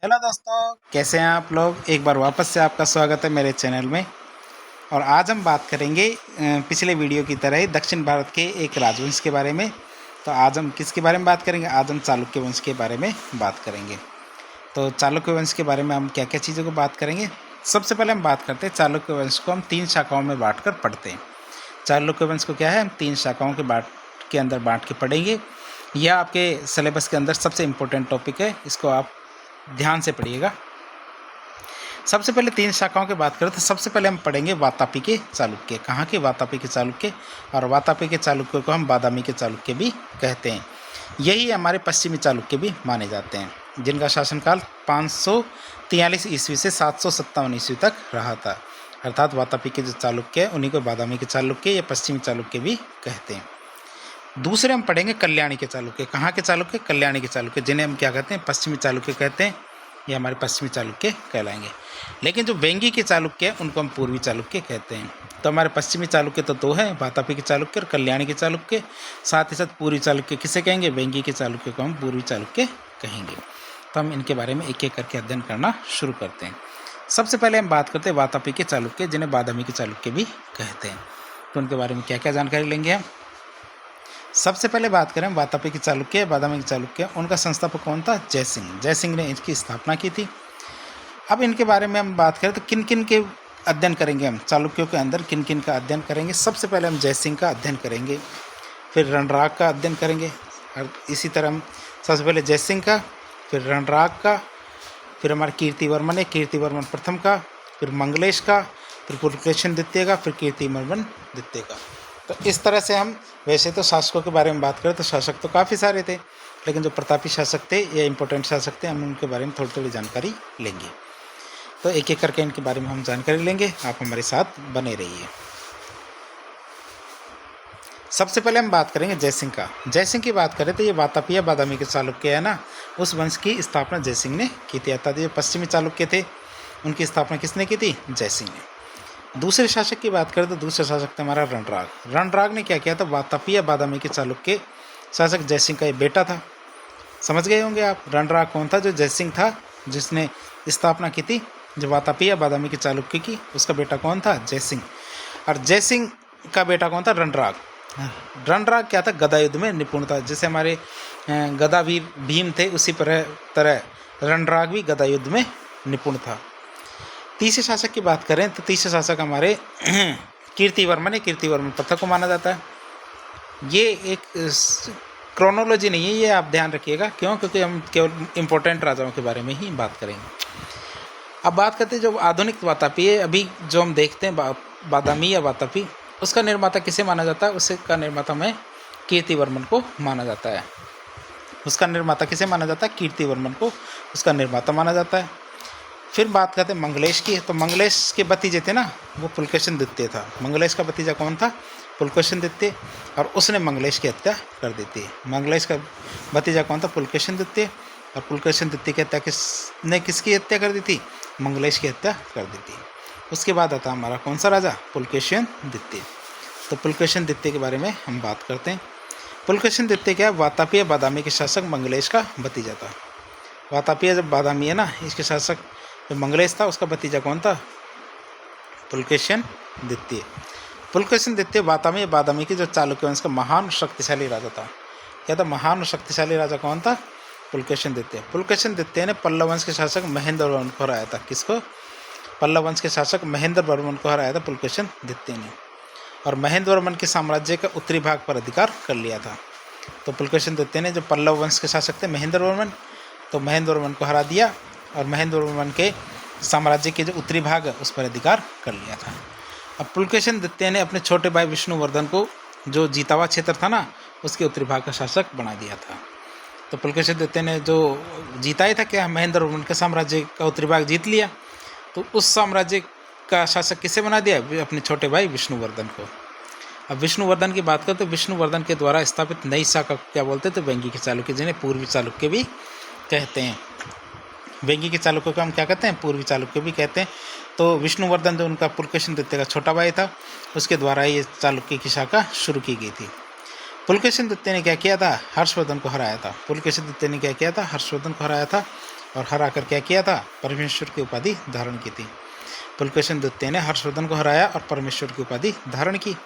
Hello दोस्तों, कैसे हैं आप लोग। एक बार वापस से आपका स्वागत है मेरे चैनल में। और आज हम बात करेंगे पिछले वीडियो की तरह ही दक्षिण भारत के एक राजवंश के बारे में। तो आज हम किसके बारे में बात करेंगे? आज हम चालुक्य वंश के बारे में बात करेंगे। तो चालुक्य वंश के बारे में हम क्या क्या चीज़ों को बात करेंगे। सबसे पहले हम बात करते हैं चालुक्य वंश को हम 3 शाखाओं में बांट कर पढ़ते हैं। चालुक्य वंश को क्या है, हम 3 शाखाओं के अंदर बांट के पढ़ेंगे। यह आपके सिलेबस के अंदर सबसे इम्पोर्टेंट टॉपिक है, इसको आप ध्यान से पढ़िएगा। सबसे पहले 3 शाखाओं की बात करें तो सबसे पहले हम पढ़ेंगे वातापी के चालुक्य। कहाँ के? वातापी के चालुक्य। और वातापी के चालुक्य को हम बादामी के चालुक्य भी कहते हैं। यही हमारे पश्चिमी चालुक्य भी माने जाते हैं, जिनका शासनकाल 543 ईस्वी से 757 ईस्वी तक रहा था। अर्थात वातापी के जो चालुक्य है उन्हीं को बादामी के चालुक्य या पश्चिमी चालुक्य भी कहते हैं। दूसरे हम पढ़ेंगे कल्याणी के चालुक्य। कहाँ के चालुक्य? कल्याणी के चालुक्य, जिन्हें हम क्या कहते हैं? पश्चिमी चालुक्य कहते हैं। ये हमारे पश्चिमी चालुक्य कहलाएंगे। लेकिन जो वेंगी के चालुक्य हैं उनको हम पूर्वी चालुक्य कहते हैं। तो हमारे पश्चिमी चालुक्य तो 2 हैं, वातापी के चालुक्य और कल्याणी के चालुक्य। साथ ही साथ पूर्वी चालुक्य किसे कहेंगे? वेंगी के चालुक्य को हम पूर्वी चालुक्य कहेंगे। तो हम इनके बारे में एक एक करके अध्ययन करना शुरू करते हैं। सबसे पहले हम बात करते हैं वातापी के चालुक्य, जिन्हें बादामी के चालुक्य भी कहते हैं। तो उनके बारे में क्या क्या जानकारी लेंगे हम। सबसे पहले बात करें वातापी के चालुक्य, बादामी के चालुक्य, उनका संस्थापक कौन था? जयसिंह। जयसिंह ने इसकी स्थापना की थी। अब इनके बारे में हम बात करें तो किन किन के अध्ययन करेंगे हम, चालुक्यों के अंदर किन किन का अध्ययन करेंगे। सबसे पहले हम जयसिंह का अध्ययन करेंगे, फिर रणराग का अध्ययन करेंगे। और इसी तरह हम सबसे पहले जयसिंह का, फिर रणराग का, फिर हमारे कीर्तिवर्मन है, कीर्तिवर्मन प्रथम का, फिर मंगलेश का, फिर पुलकेशिन द्वितीय का, फिर कीर्तिवर्मन द्वितीय का। तो इस तरह से हम, वैसे तो शासकों के बारे में बात करें तो शासक तो काफ़ी सारे थे, लेकिन जो प्रतापी शासक थे या इम्पोर्टेंट शासक थे, हम उनके बारे में थोड़ी थोड़ी जानकारी लेंगे। तो एक एक करके इनके बारे में हम जानकारी लेंगे, आप हमारे साथ बने रहिए। सबसे पहले हम बात करेंगे जयसिंह का। जयसिंह की बात करें तो ये वातापी या बादामी के चालुक्य है ना, उस वंश की स्थापना जयसिंह ने की थी। अर्थात ये पश्चिमी चालुक्य थे, उनकी स्थापना किसने की थी? जयसिंह ने। दूसरे शासक की बात करें तो दूसरा शासक था हमारा रणराग। रणराग ने क्या किया था? वातापी या बादामी के चालुक्य शासक जयसिंह का ये बेटा था। समझ गए होंगे आप, रणराग कौन था? जो जयसिंह था, जिसने स्थापना की थी जो वातापी या बादामी के चालुक्य की, उसका बेटा कौन था? जयसिंह। और जयसिंह का बेटा कौन था? रणराग। रणराग क्या था? गदा युद्ध में निपुण था। जैसे हमारे गदावीर भीम थे, उसी तरह रणराग भी गदा युद्ध में निपुण था। तीसरे शासक की बात करें तो तीसरे शासक हमारे कीर्तिवर्मन है। कीर्तिवर्मन प्रथम को माना जाता है। ये एक क्रोनोलॉजी नहीं है, ये आप ध्यान रखिएगा। क्यों? क्योंकि हम केवल इम्पोर्टेंट राजाओं के बारे में ही बात करेंगे। अब बात करते हैं जो आधुनिक वातापी है, अभी जो हम देखते हैं बादामी या वातापी, उसका निर्माता किसे माना जाता है? उसका निर्माता में कीर्तिवर्मन को माना जाता है। उसका निर्माता किसे माना जाता है? कीर्तिवर्मन को उसका निर्माता माना जाता है। फिर बात करते हैं मंगलेश की। तो मंगलेश के भतीजे थे ना, वो पुलकेशिन द्वितीय था। मंगलेश का भतीजा कौन था? पुलकेशिन द्वितीय। और उसने मंगलेश की हत्या कर दी थी। मंगलेश का भतीजा कौन था? पुलकेशिन द्वितीय। और पुलकेशिन द्वितीय की हत्या किसकी हत्या कर दी थी? मंगलेश की हत्या कर दी थी। उसके बाद आता हमारा कौन सा राजा? पुलकेशिन द्वितीय। तो पुलकेशिन द्वितीय के बारे में हम बात करते हैं। पुलकेशिन द्वितीय क्या है? वातापी या बादामी के शासक मंगलेश का भतीजा था। वातापी जब बादामी है ना, इसके शासक जो मंगलेश था, उसका भतीजा कौन था? पुलकेशिन द्वितीय। पुलकेशिन द्वितीय वातापी या बादामी की जो चालुक्य वंश का महान शक्तिशाली राजा था। क्या था? महान और शक्तिशाली राजा कौन था? पुलकेशिन द्वितीय। पुलकेशिन द्वितीय ने पल्लव वंश के शासक महेंद्र वर्मन को हराया था। किसको? पल्लव वंश के शासक महेंद्र वर्मन को हराया था पुलकेशिन द्वितीय ने। और महेंद्र वर्मन के साम्राज्य का उत्तरी भाग पर अधिकार कर लिया था। तो पुलकेशिन द्वितीय ने, जो पल्लव वंश के शासक थे महेंद्र वर्मन, तो महेंद्र वर्मन को हरा दिया और महेंद्र वर्मन के साम्राज्य के जो उत्तरी भाग है उस पर अधिकार कर लिया था। अब पुलकेशिन द्वितीय ने अपने छोटे भाई विष्णुवर्धन को, जो जीता हुआ क्षेत्र था ना, उसके उत्तरी भाग का शासक बना दिया था। तो पुलकेशिन द्वितीय ने जो जीता ही था क्या? महेंद्र वर्मन के साम्राज्य का उत्तरी भाग जीत लिया। तो उस साम्राज्य का शासक किसे बना दिया? अपने छोटे भाई विष्णुवर्धन को। अब विष्णुवर्धन की बात करें तो विष्णुवर्धन के द्वारा स्थापित नई शाखा क्या बोलते थे? वेंगी के चालुक्य, जिन्हें पूर्वी चालुक्य भी कहते हैं। वेंगी के चालुक्य को हम क्या कहते हैं? पूर्वी चालुक्य भी कहते हैं। तो विष्णुवर्धन जो उनका पुलकेशिन द्वितीय का छोटा भाई था, उसके द्वारा ये चालुक्य की शाखा शुरू की गई थी। पुलकेशिन द्वितीय ने क्या किया था? हर्षवर्धन को हराया था। पुलकेशिन द्वितीय ने क्या किया था? हर्षवर्धन को हराया था। और हराकर क्या किया था, परमेश्वर की उपाधि धारण की थी। पुलकेशिन द्वितीय ने हर्षवर्धन को हराया और परमेश्वर की उपाधि धारण की।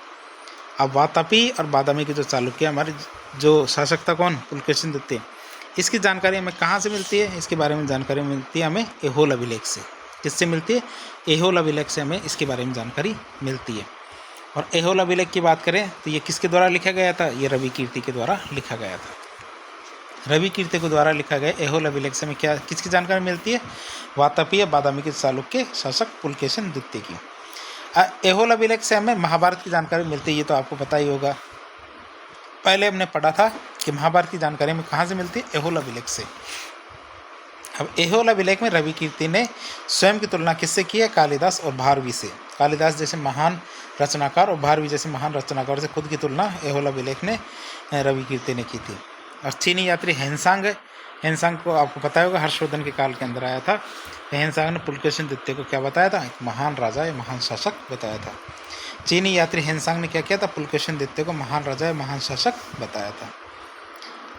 अब वातापी और बादामी के जो चालुक्य हमारे जो शासक था कौन, पुलकेशिन द्वितीय, इसकी जानकारी हमें कहाँ से मिलती है, इसके बारे में जानकारी मिलती है हमें ऐहोल अभिलेख से। किससे मिलती है, ऐहोल अभिलेख से हमें इसके बारे में जानकारी मिलती है। और ऐहोल अभिलेख की बात करें तो ये किसके द्वारा लिखा गया था, ये रवि कीर्ति के द्वारा लिखा गया था। रवि कीर्ति के द्वारा लिखा गया ऐहोल अभिलेख से हमें क्या किसकी जानकारी मिलती है, वातापी बादामी के चालुक्य शासक पुलकेशिन द्वितीय की। ऐहोल अभिलेख से हमें महाभारत की जानकारी मिलती है, ये तो आपको पता ही होगा। पहले हमने पढ़ा था कि महाभारत की जानकारी में कहाँ से मिलती है, ऐहोल अभिलेख से। अब ऐहोल अभिलेख में रवि कीर्ति ने स्वयं की तुलना किससे की है, कालिदास और भारवी से। कालिदास जैसे महान रचनाकार और भारवी जैसे महान रचनाकार से खुद की तुलना ऐहोल अभिलेख ने रवि कीर्ति ने की थी। और चीनी यात्री हेनसांग, हेनसांग को आपको पता होगा हर्षवर्धन के काल के अंदर आया था। हेनसांग ने पुलकेशिन द्वितीय को क्या बताया था, एक महान राजा या महान शासक बताया था। चीनी यात्री हेनसांग ने क्या किया था, पुलकेशिन द्वितीय को महान राजा या महान शासक बताया था।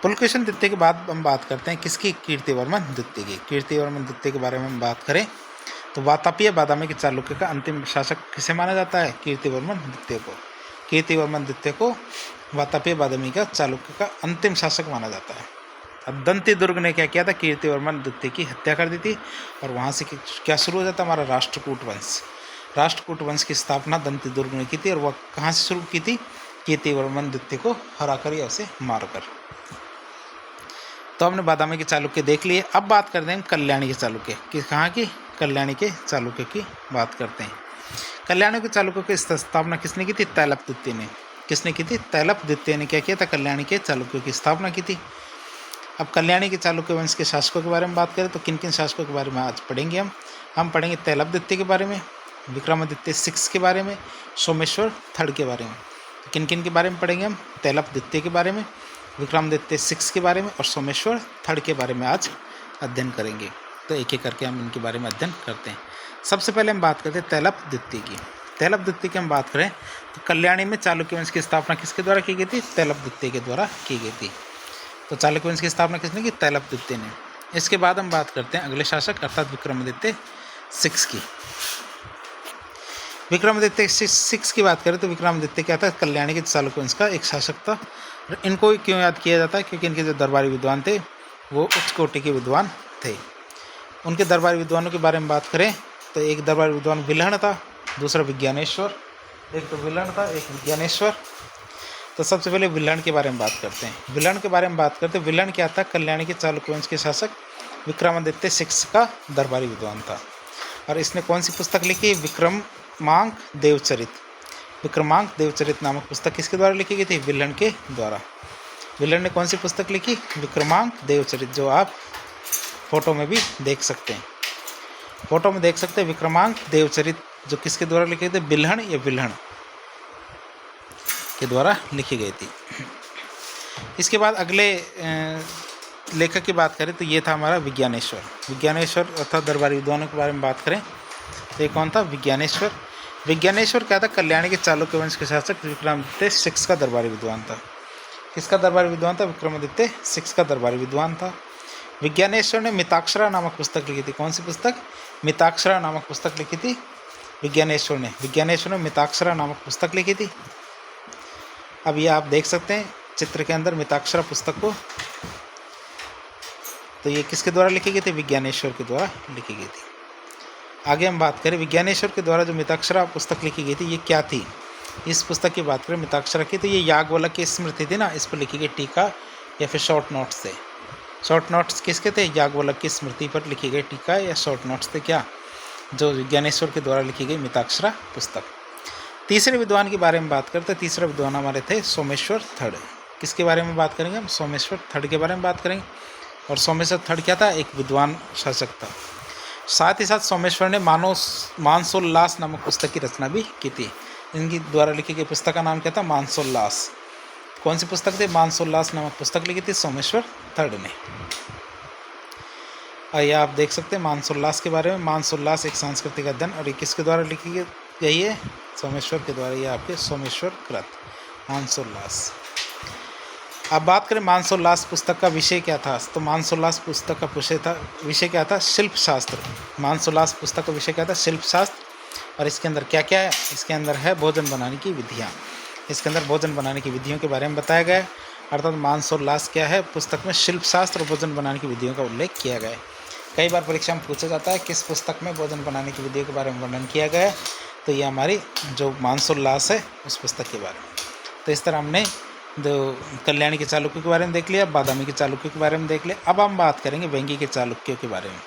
पुलकेशिन द्वितीय के बाद हम बात करते हैं किसकी, कीर्तिवर्मन द्वितीय की। कीर्तिवर्मन द्वितीय के बारे में हम बात करें तो वातापी बादामी के चालुक्य का अंतिम शासक किसे माना जाता है, कीर्तिवर्मन द्वितीय को। कीर्तिवर्मन द्वितीय को वातापी बादामी का चालुक्य का अंतिम शासक माना जाता है। अब दंती दुर्ग ने क्या किया था, कीर्तिवर्मन द्वितीय की हत्या कर दी थी और वहाँ से क्या शुरू हो जाता हमारा राष्ट्रकूट वंश। राष्ट्रकूट वंश की स्थापना दंती दुर्ग ने की थी और वह कहाँ से शुरू की थी, कीर्तिवर्मन द्वितीय को हराकर या उसे मारकर। तो हमने बादामी के चालुक्य देख लिए। अब बात करते हैं कल्याणी के चालुक्य की। कहाँ की, कल्याणी के चालुक्य की बात करते हैं। कल्याणी के चालुक्य की स्थापना किसने की थी, तैलप द्वितीय ने। किसने की थी, तैलप द्वितीय ने क्या किया था, कल्याणी के चालुक्य की स्थापना की थी। अब कल्याणी के चालुक्य वंश के शासकों के बारे में बात करें तो किन किन शासकों के बारे में आज पढ़ेंगे हम पढ़ेंगे तैलप द्वितीय के बारे में, विक्रमादित्य 6 के बारे में, सोमेश्वर थर्ड के बारे में। किन किन के बारे में पढ़ेंगे हम, तैलप द्वितीय के बारे में, विक्रमादित्य 6 के बारे में और सोमेश्वर थर्ड के बारे में आज अध्ययन करेंगे। तो एक एक करके हम इनके बारे में अध्ययन करते हैं। सबसे पहले हम बात करते हैं तैलप द्वितीय की। तैलप द्वितीय की हम बात करें तो कल्याणी में चालुक्य वंश की स्थापना किसके द्वारा की गई थी, तैलप द्वितीय के द्वारा की गई थी। तो चालुक्य वंश की स्थापना किसने की, तैलप द्वितीय ने। इसके बाद हम बात करते हैं अगले शासक अर्थात विक्रमादित्य 6 की। विक्रमादित्य 6 की बात करें तो विक्रमादित्य क्या था, कल्याणी के चालुक्य वंश का एक शासक था। इनको क्यों याद किया जाता है, क्योंकि इनके जो दरबारी विद्वान थे वो उच्च कोटि के विद्वान थे। उनके दरबारी विद्वानों के बारे में बात करें तो एक दरबारी विद्वान विल्हण था, दूसरा विज्ञानेश्वर। एक तो विल्हण था, एक विज्ञानेश्वर। तो सबसे पहले विल्हण के बारे में बात करते हैं। विल्हण के बारे में बात करते हैं, विल्हण क्या था, कल्याणी के चालुक्य वंश के शासक विक्रमादित्य 6 का दरबारी विद्वान था। और इसने कौन सी पुस्तक लिखी, विक्रमांक देवचरित। विक्रमांक देवचरित नामक पुस्तक किसके द्वारा लिखी गई थी, विल्हण के द्वारा। विल्हण ने कौन सी पुस्तक लिखी, विक्रमांक देवचरित, जो आप फोटो में भी देख सकते हैं। फोटो में देख सकते हैं विक्रमांक देवचरित, जो किसके द्वारा लिखे थे, बिल्हण या विल्हण के द्वारा लिखी गई थी। इसके बाद अगले लेखक की बात करें तो ये था हमारा विज्ञानेश्वर। विज्ञानेश्वर अर्थात दरबारी विद्वानों के बारे में बात करें तो ये कौन था, विज्ञानेश्वर। विज्ञानेश्वर क्या था, कल्याणी के चालुक्य वंश के शासक विक्रमादित्य 6 का दरबारी विद्वान था। किसका दरबारी विद्वान था, विक्रमादित्य 6 का दरबारी विद्वान था। विज्ञानेश्वर ने मिताक्षरा नामक पुस्तक लिखी थी। कौन सी पुस्तक, मिताक्षरा नामक पुस्तक लिखी थी विज्ञानेश्वर ने। विज्ञानेश्वर ने मिताक्षरा नामक पुस्तक लिखी थी। अब ये आप देख सकते हैं चित्र के अंदर मिताक्षरा पुस्तक को। तो ये किसके द्वारा लिखी गई थी, विज्ञानेश्वर के द्वारा लिखी गई थी। आगे हम बात करें विज्ञानेश्वर के द्वारा जो मिताक्षरा पुस्तक लिखी गई थी ये क्या थी। इस पुस्तक की बात करें मिताक्षरा की तो ये याज्ञवल्क्य की स्मृति थी ना, इस पर लिखी गई टीका या फिर शॉर्ट नोट्स थे। शॉर्ट नोट्स किसके थे, याज्ञवल्क्य की स्मृति पर लिखी गई टीका या शॉर्ट नोट्स थे क्या, जो विज्ञानेश्वर के द्वारा लिखी गई मिताक्षरा पुस्तक। तीसरे विद्वान के बारे में बात करते हैं। तीसरा विद्वान हमारे थे सोमेश्वर थर्ड। किसके बारे में बात करेंगे हम, सोमेश्वर थर्ड के बारे में बात करेंगे। और सोमेश्वर थर्ड क्या था, एक विद्वान शासक था। साथ ही साथ सोमेश्वर ने मानसोल्लास नामक पुस्तक की रचना भी की थी। इनकी द्वारा लिखी गई पुस्तक का नाम क्या था, मानसोल्लास। कौन सी पुस्तक थी, मानसोल्लास नामक पुस्तक लिखी थी सोमेश्वर थर्ड ने। आइए आप देख सकते हैं मानसोल्लास के बारे में। मानसोल्लास एक सांस्कृतिक अध्ययन, और ये किसके द्वारा लिखी गई है, सोमेश्वर के द्वारा। ये आपके सोमेश्वर कृत मानसोल्लास। अब बात करें मानसोल्लास पुस्तक का विषय क्या था, तो मानसोल्लास पुस्तक का विषय क्या था, शिल्प शास्त्र। मानसोल्लास पुस्तक का विषय क्या था, शिल्प शास्त्र। और इसके अंदर क्या क्या है, इसके अंदर है भोजन बनाने की विधियाँ। इसके अंदर भोजन बनाने की विधियों के बारे में बताया गया है। अर्थात मानसोल्लास क्या है, पुस्तक में शिल्प शास्त्र और भोजन बनाने की विधियों का उल्लेख किया गया है। कई बार परीक्षा में पूछा जाता है किस पुस्तक में भोजन बनाने की विधियों के बारे में वर्णन किया गया है, तो ये हमारी जो मानसोल्लास है उस पुस्तक के बारे में। तो इस तरह हमने जो कल्याणी के चालुक्यों के बारे में देख लिया, बादामी के चालुक्यों के बारे में देख लिया। अब हम बात करेंगे वेंगी के चालुक्यों के बारे में।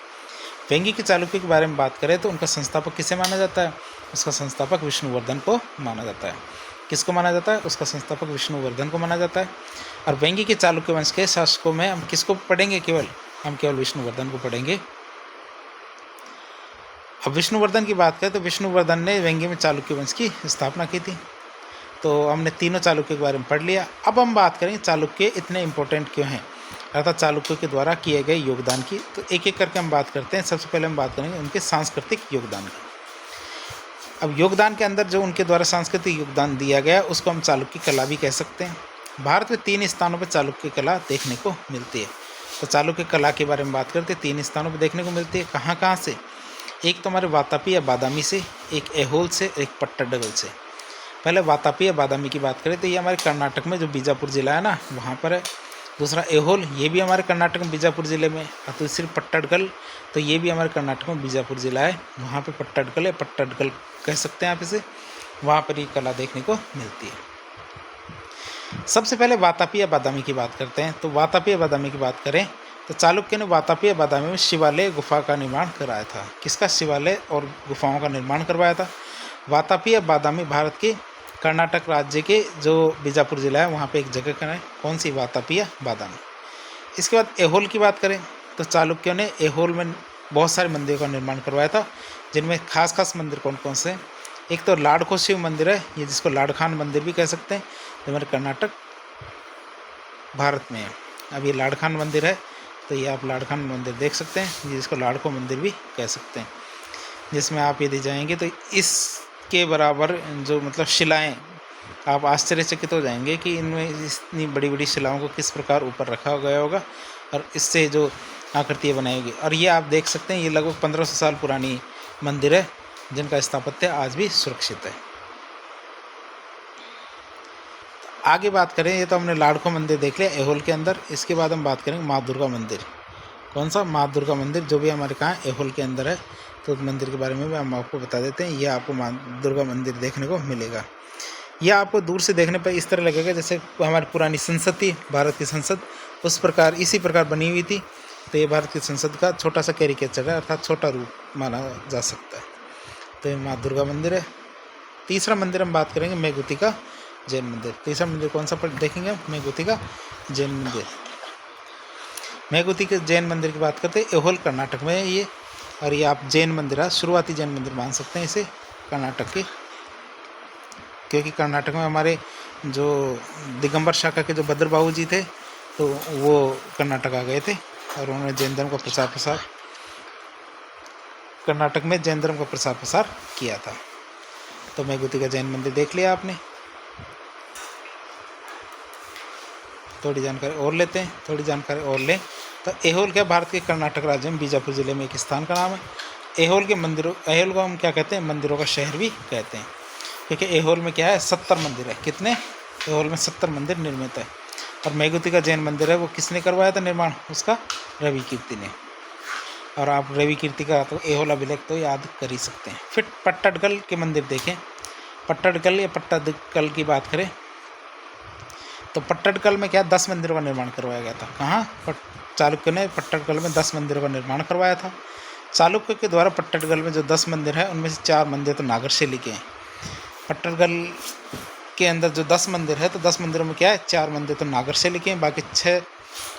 वेंगी के चालुक्यों के बारे में बात करें तो उनका संस्थापक किसे माना जाता है, उसका संस्थापक विष्णुवर्धन को माना जाता है। किसको माना जाता है, उसका संस्थापक विष्णुवर्धन को माना जाता है। और वेंगी के चालुक्य वंश के शासकों में हम किसको पढ़ेंगे, हम केवल विष्णुवर्धन को पढ़ेंगे। अब विष्णुवर्धन की बात करें तो विष्णुवर्धन ने वेंगी में चालुक्य वंश की स्थापना की थी। तो हमने तीनों चालुक्य के बारे में पढ़ लिया। अब हम बात करेंगे चालुक्य इतने इम्पोर्टेंट क्यों हैं, अर्थात चालुक्यों के द्वारा किए गए योगदान की। तो एक एक करके हम बात करते हैं। सबसे पहले हम बात करेंगे उनके सांस्कृतिक योगदान की। अब योगदान के अंदर जो उनके द्वारा सांस्कृतिक योगदान दिया गया उसको हम चालुक्य कला भी कह सकते हैं। भारत में 3 स्थानों पर चालुक्य कला देखने को मिलती है। तो चालुक्य कला के बारे में बात करते हैं, 3 स्थानों पर देखने को मिलती है। कहाँ कहाँ से, एक तो हमारे वातापी या बादामी से, एक ऐहोल से, एक पट्टाडकल से। पहले वातापी या बादामी की बात करें तो ये हमारे कर्नाटक में जो बीजापुर ज़िला है ना वहाँ पर है। दूसरा ऐहोल, ये भी हमारे कर्नाटक में बीजापुर ज़िले में। और दूसरी पट्टाडकल, तो ये भी हमारे कर्नाटक में बीजापुर ज़िला है, वहाँ पे पट्टाडकल है, पट्टाडकल कह सकते हैं आप इसे। वहाँ पर ये कला देखने को मिलती है। सबसे पहले वातापी या बादामी की बात करते हैं। तो वातापी या बादामी की बात करें तो चालुक्य ने वातापी या बादामी में शिवालय गुफा का निर्माण कराया था। किसका शिवालय और गुफाओं का निर्माण करवाया था, वातापी या बादामी भारत के कर्नाटक राज्य के जो बीजापुर ज़िला है वहाँ पे एक जगह का है, कौन सी, वातापी या बादामी। इसके बाद ऐहोल की बात करें तो चालुक्यों ने ऐहोल में बहुत सारे मंदिरों का निर्माण करवाया था, जिनमें खास मंदिर कौन कौन से हैं। एक तो लाडको शिव मंदिर है, ये जिसको लाडखान मंदिर भी कह सकते हैं, जो हमारे कर्नाटक भारत में है। अब ये लाडखान मंदिर है, तो ये आप लाडखान मंदिर देख सकते हैं, जिसको लाडको मंदिर भी कह सकते हैं, जिसमें आप यदि जाएंगे तो इसके बराबर जो मतलब शिलाएं, आप आश्चर्यचकित हो जाएंगे कि इनमें इतनी बड़ी बड़ी शिलाओं को किस प्रकार ऊपर रखा गया होगा और इससे जो आकृतियाँ बनाई गई। और ये आप देख सकते हैं, ये लगभग 1500 साल पुरानी मंदिर है, जिनका स्थापत्य आज भी सुरक्षित है। आगे बात करें, ये तो हमने लाडको मंदिर देख लिया ऐहोल के अंदर। इसके बाद हम बात करेंगे माँ दुर्गा मंदिर। कौन सा, माँ दुर्गा मंदिर, जो भी हमारे कहाँ ऐहोल के अंदर है। तो उस मंदिर के बारे में भी हम आपको बता देते हैं। यह आपको माँ दुर्गा मंदिर देखने को मिलेगा। यह आपको दूर से देखने पर इस तरह लगेगा जैसे हमारी पुरानी संसद थी, भारत की संसद, उस प्रकार इसी प्रकार बनी हुई थी। तो ये भारत की संसद का छोटा सा कैरिकेचर है, अर्थात छोटा रूप माना जा सकता है। तो ये माँ दुर्गा मंदिर है। तीसरा मंदिर हम बात करेंगे मेघुति का जैन मंदिर। तीसरा मंदिर कौन सा देखेंगे, मेघुति का जैन मंदिर। मेघुति के जैन मंदिर की बात करते हैं, ऐहोल कर्नाटक में है ये। और ये आप जैन मंदिर है, शुरुआती जैन मंदिर मान सकते हैं इसे कर्नाटक के, क्योंकि कर्नाटक में हमारे जो दिगंबर शाखा के जो भद्रबाहु जी थे, तो वो कर्नाटक आ गए थे और उन्होंने जैन धर्म का प्रसार कर्नाटक में जैन धर्म का प्रसार किया था। तो मेघुति का जैन मंदिर देख लिया आपने। थोड़ी जानकारी और लेते हैं, तो ऐहोल क्या भारत के कर्नाटक राज्य में बीजापुर जिले में एक स्थान का नाम है। ऐहोल को हम क्या कहते हैं, मंदिरों का शहर भी कहते हैं, क्योंकि ऐहोल में क्या है, 70 मंदिर है। कितने, ऐहोल में 70 मंदिर निर्मित है। और मेघुति का जैन मंदिर है, वो किसने करवाया था निर्माण, उसका रवि कीर्ति ने। और आप रवि कीर्ति का तो ऐहोल अभिलेख तो याद कर ही सकते हैं। फिर पट्टाडकल के मंदिर देखें। पट्टाडकल की बात करें तो पट्टाडकल में क्या 10 मंदिरों का निर्माण करवाया गया था। कहाँ, चालुक्य ने पट्टाडकल में 10 मंदिरों का निर्माण करवाया था। चालुक्य के द्वारा पट्टाडकल में जो 10 मंदिर हैं, उनमें से 4 मंदिर तो नागर शैली के हैं। पट्टाडकल के अंदर जो 10 मंदिर है, तो 10 मंदिरों में क्या है, 4 मंदिर तो नागर शैली के हैं, बाकी 6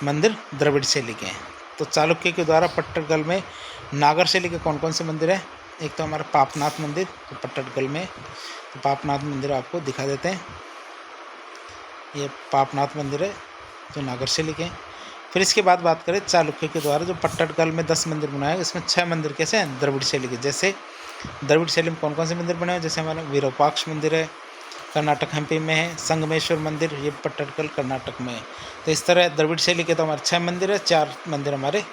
मंदिर द्रविड़ शैली के हैं। तो चालुक्य के द्वारा पट्टाडकल में नागर शैली के कौन कौन से मंदिर हैं, एक तो हमारा पापनाथ मंदिर, तो पट्टाडकल में तो पापनाथ मंदिर आपको दिखा देते हैं। ये पापनाथ मंदिर है जो नागर शैली के हैं। फिर इसके बाद बात करें चालुक्य के द्वारा जो पट्टाडकल में 10 मंदिर बनाए, इसमें 6 मंदिर कैसे हैं, द्रविड़ शैली के। जैसे द्रविड़ शैली में कौन कौन से मंदिर बने हैं, जैसे हमारा विरूपाक्ष मंदिर है, कर्नाटक एमपी में है। संगमेश्वर मंदिर ये पट्टडकल कर्नाटक में है। तो इस तरह द्रविड़ शैली के तो हमारे 6 मंदिर है, 4 मंदिर हमारे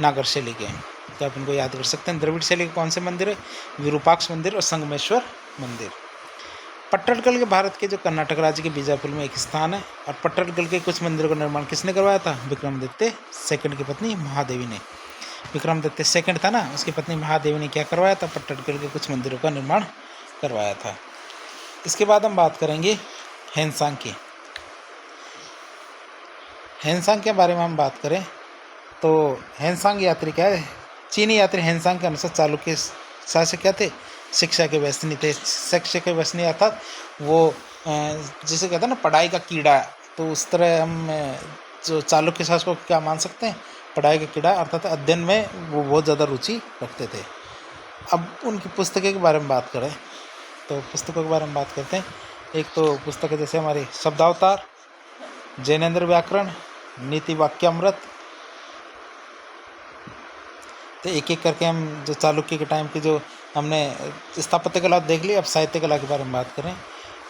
नागर शैली के हैं। तो आप इनको याद कर सकते हैं। द्रविड़ शैली के कौन से मंदिर है? विरूपाक्ष मंदिर और संगमेश्वर मंदिर। पट्टडकल के भारत के जो कर्नाटक राज्य के बीजापुर में एक स्थान है। और पट्टडकल के कुछ मंदिरों का निर्माण किसने करवाया था? विक्रमादित्य सेकंड की पत्नी महादेवी ने। विक्रमादित्य सेकंड था ना, उसकी पत्नी महादेवी ने क्या करवाया था? पट्टडकल के कुछ मंदिरों का निर्माण करवाया था। इसके बाद हम बात करेंगे हेनसांग की। हेनसांग के बारे में हम बात करें तो हेनसांग यात्री क्या है? चीनी यात्री हेनसांग के अनुसार चालुक्य शासक क्या थे? शिक्षा के व्यसनी थे। शिक्षा के व्यसनी अर्थात वो जिसे कहते हैं ना पढ़ाई का कीड़ा, तो उस तरह हम जो चालुक्य शासक को क्या मान सकते हैं? पढ़ाई का कीड़ा, अर्थात अध्ययन में वो बहुत ज़्यादा रुचि रखते थे। अब उनकी पुस्तकें के बारे में बात करें तो पुस्तकों के बारे में बात करते हैं। एक तो पुस्तक है जैसे हमारी शब्दावतार, जैनेन्द्र व्याकरण, नीति वाक्यामृत। तो एक एक करके हम जो चालुक्य के टाइम की जो हमने स्थापत्य कला देख ली, अब साहित्य कला के बारे में बात करें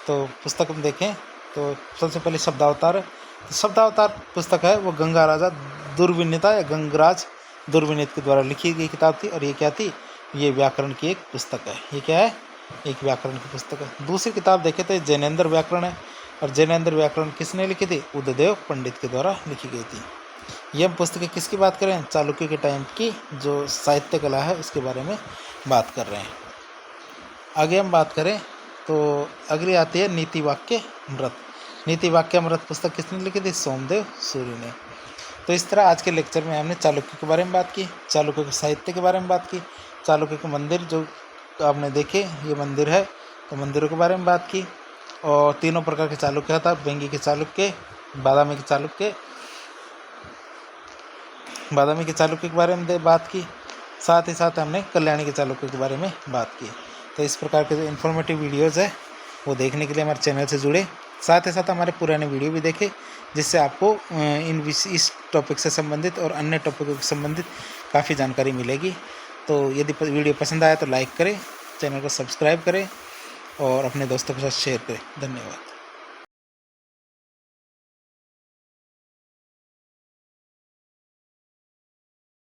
तो पुस्तक हम देखें तो सबसे पहले शब्दावतार है। तो शब्दावतार पुस्तक है वो गंगा राजा दुर्विनीता या गंगराज दुर्विनीत के द्वारा लिखी गई किताब थी। और ये क्या थी? ये व्याकरण की एक पुस्तक है। ये क्या है? एक व्याकरण की पुस्तक है। दूसरी किताब देखें तो जैनेन्द्र व्याकरण है। और जैनेन्द्र व्याकरण किसने लिखी थी? उदयदेव पंडित के द्वारा लिखी गई थी। ये हम पुस्तकें किसकी बात करें? चालुक्य के टाइम की जो साहित्य कला है उसके बारे में बात कर रहे हैं। आगे हम बात करें तो अगली आती है नीति वाक्य अमृत। नीति वाक्य अमृत पुस्तक किसने लिखी थी? सोमदेव सूरी ने। तो इस तरह आज के लेक्चर में हमने चालुक्य के बारे में बात की, चालुक्य के साहित्य के बारे में बात की, चालुक्य के मंदिर जो आपने देखे ये मंदिर है तो मंदिरों के बारे में बात की, और तीनों प्रकार के चालुक्य था, बेंगी के चालुक्य, बादामी के चालुक्य, बादामी के चालुक्य के बारे में बात की। साथ ही साथ हमने कल्याणी के चालुक्य के बारे में बात की। तो इस प्रकार के जो इन्फॉर्मेटिव वीडियोज़ है वो देखने के लिए हमारे चैनल से जुड़े। साथ ही साथ हमारे पुराने वीडियो भी देखें जिससे आपको इस टॉपिक से संबंधित और अन्य टॉपिकों से संबंधित काफ़ी जानकारी मिलेगी। तो यदि वीडियो पसंद आया तो लाइक करें, चैनल को सब्सक्राइब करें और अपने दोस्तों के साथ शेयर करें। धन्यवाद।